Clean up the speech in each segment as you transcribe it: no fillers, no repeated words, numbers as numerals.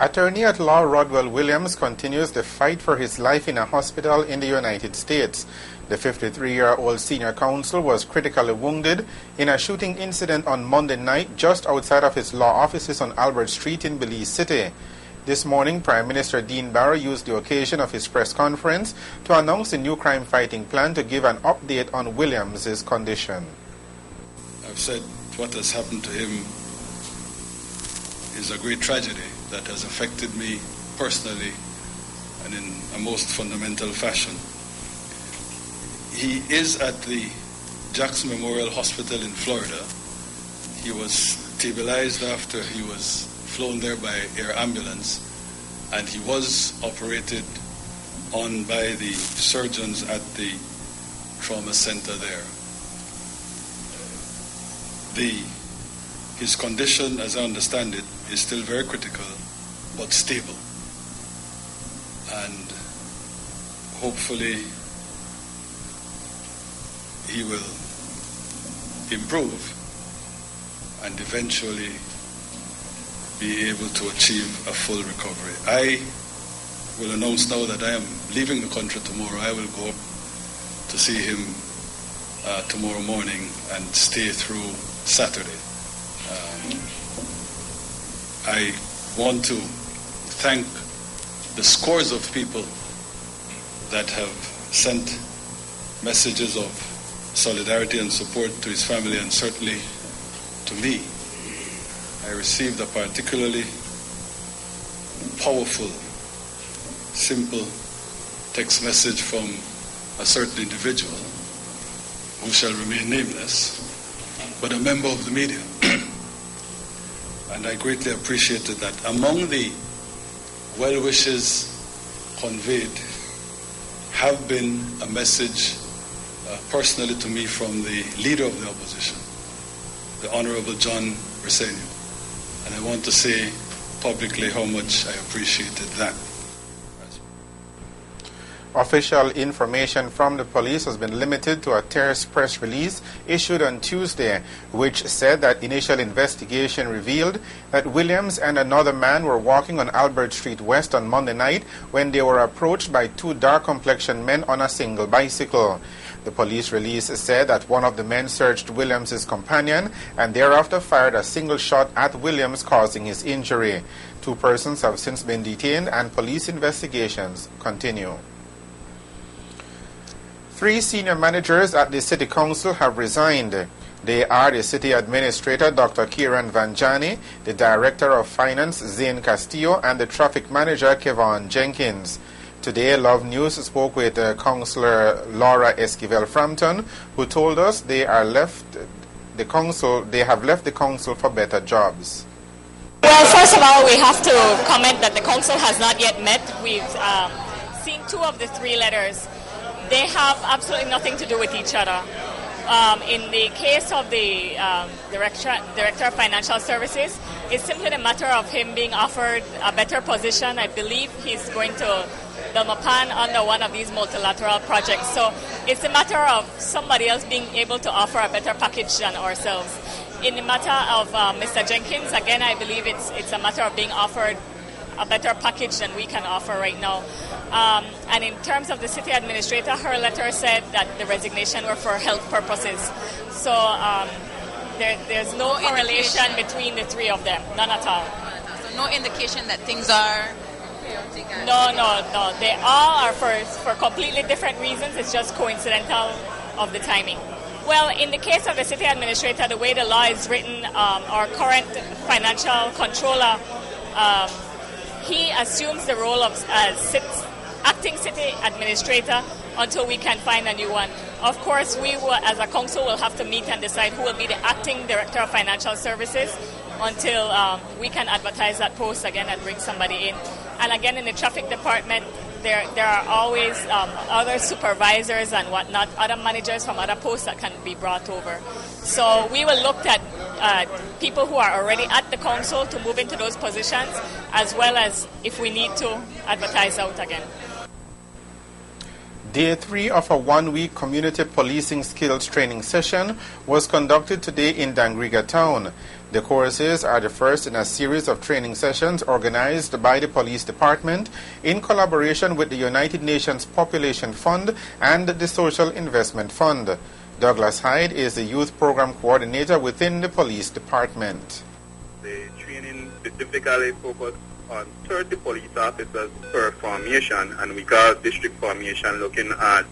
Attorney at law Rodwell Williams continues the fight for his life in a hospital in the United States. The 53-year-old senior counsel was critically wounded in a shooting incident on Monday night just outside of his law offices on Albert Street in Belize City. This morning, Prime Minister Dean Barrow used the occasion of his press conference to announce a new crime-fighting plan to give an update on Williams' condition. I've said what has happened to him is a great tragedy that has affected me personally and in a most fundamental fashion. He is at the Jackson Memorial Hospital in Florida. He was stabilized after he was flown there by air ambulance, and he was operated on by the surgeons at the trauma center there. His condition, as I understand it, is still very critical, but stable. And hopefully he will improve and eventually be able to achieve a full recovery. I will announce now that I am leaving the country tomorrow. I will go up to see him tomorrow morning and stay through Saturday. I want to thank the scores of people that have sent messages of solidarity and support to his family, and certainly to me. I received a particularly powerful, simple text message from a certain individual who shall remain nameless, but a member of the media. And I greatly appreciated that. Among the well wishes conveyed have been a message personally to me from the leader of the opposition, the Honorable John Resenio. And I want to say publicly how much I appreciated that. Official information from the police has been limited to a terse press release issued on Tuesday, which said that initial investigation revealed that Williams and another man were walking on Albert Street West on Monday night when they were approached by two dark-complexioned men on a single bicycle. The police release said that one of the men searched Williams' companion and thereafter fired a single shot at Williams, causing his injury. Two persons have since been detained and police investigations continue. 3 senior managers at the City Council have resigned. They are the City Administrator, Dr. Kieran Vanjani, the Director of Finance, Zane Castillo, and the Traffic Manager, Kevon Jenkins. Today, Love News spoke with Councillor Laura Esquivel Frampton, who told us they have left the council for better jobs. Well, first of all, we have to comment that the council has not yet met. We've seen 2 of the 3 letters. They have absolutely nothing to do with each other. In the case of the Director of Financial Services, it's simply a matter of him being offered a better position. I believe he's going to the Mapan under one of these multilateral projects. So it's a matter of somebody else being able to offer a better package than ourselves. In the matter of Mr. Jenkins, again, I believe it's a matter of being offered a better package than we can offer right now. And in terms of the City Administrator, her letter said that the resignation were for health purposes. So there's no correlation between the 3 of them, none at all. So no indication that things are chaotic? No. They all are for completely different reasons. It's just coincidental of the timing. Well, in the case of the City Administrator, the way the law is written, our current financial controller, he assumes the role of acting City Administrator until we can find a new one. Of course, we will, as a council, will have to meet and decide who will be the acting Director of Financial Services until we can advertise that post again and bring somebody in. And again, in the traffic department, there are always other supervisors and whatnot, other managers from other posts that can be brought over. So we will look at people who are already at the council to move into those positions, as well as if we need to advertise out again. Day 3 of a one-week community policing skills training session was conducted today in Dangriga town. The courses are the first in a series of training sessions organized by the police department in collaboration with the United Nations Population Fund and the Social Investment Fund. Douglas Hyde is the youth program coordinator within the police department. The training specifically focused on 30 police officers per formation, and we got district formation looking at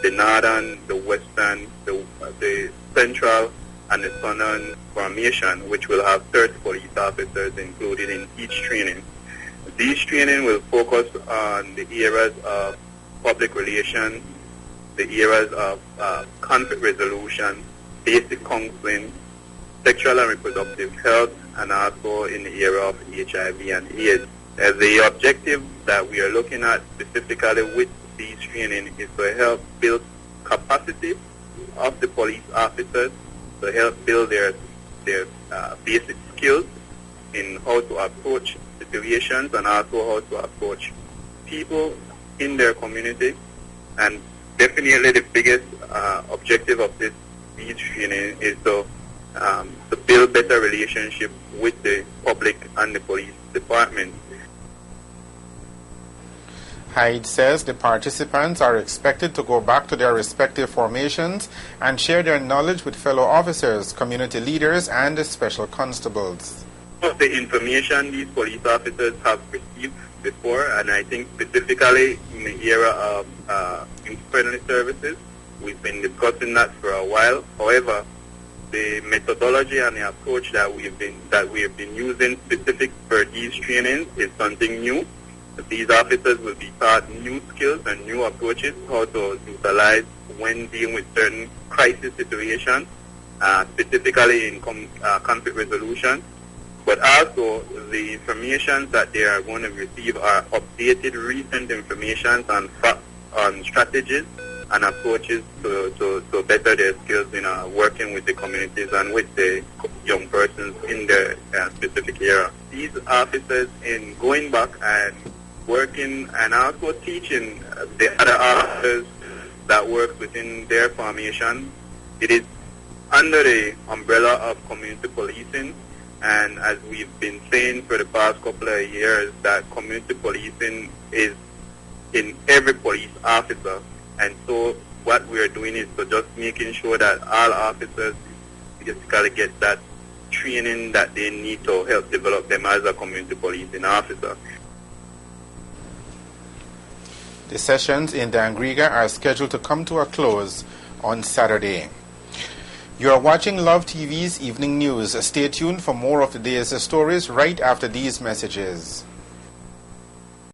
the northern, the western, the central, and the southern formation, which will have 30 police officers included in each training. These training will focus on the areas of public relations, the areas of conflict resolution, basic counseling, sexual and reproductive health, and also in the area of HIV and AIDS. The objective that we are looking at specifically with these training is to help build capacity of the police officers, to help build their basic skills in how to approach situations and also how to approach people in their community. And definitely the biggest objective of these training is to build better relationship with the public and the police department. Hyde says the participants are expected to go back to their respective formations and share their knowledge with fellow officers, community leaders, and the special constables. The information these police officers have received before, and I think specifically in the area of youth-friendly services, we've been discussing that for a while. However, the methodology and the approach that we have been using specific for these trainings is something new. These officers will be taught new skills and new approaches, how to utilize when dealing with certain crisis situations, specifically in conflict resolution. But also, the information that they are going to receive are updated, recent information on strategies and approaches to better their skills in working with the communities and with the young persons in their specific area. These officers, in going back and working and also teaching the other officers that work within their formation, it is under the umbrella of community policing. And as we've been saying for the past couple of years, that community policing is in every police officer. And so what we are doing is to just making sure that all officers basically get that training that they need to help develop them as a community policing officer. The sessions in Dangriga are scheduled to come to a close on Saturday. You are watching Love TV's Evening News. Stay tuned for more of the day's stories right after these messages.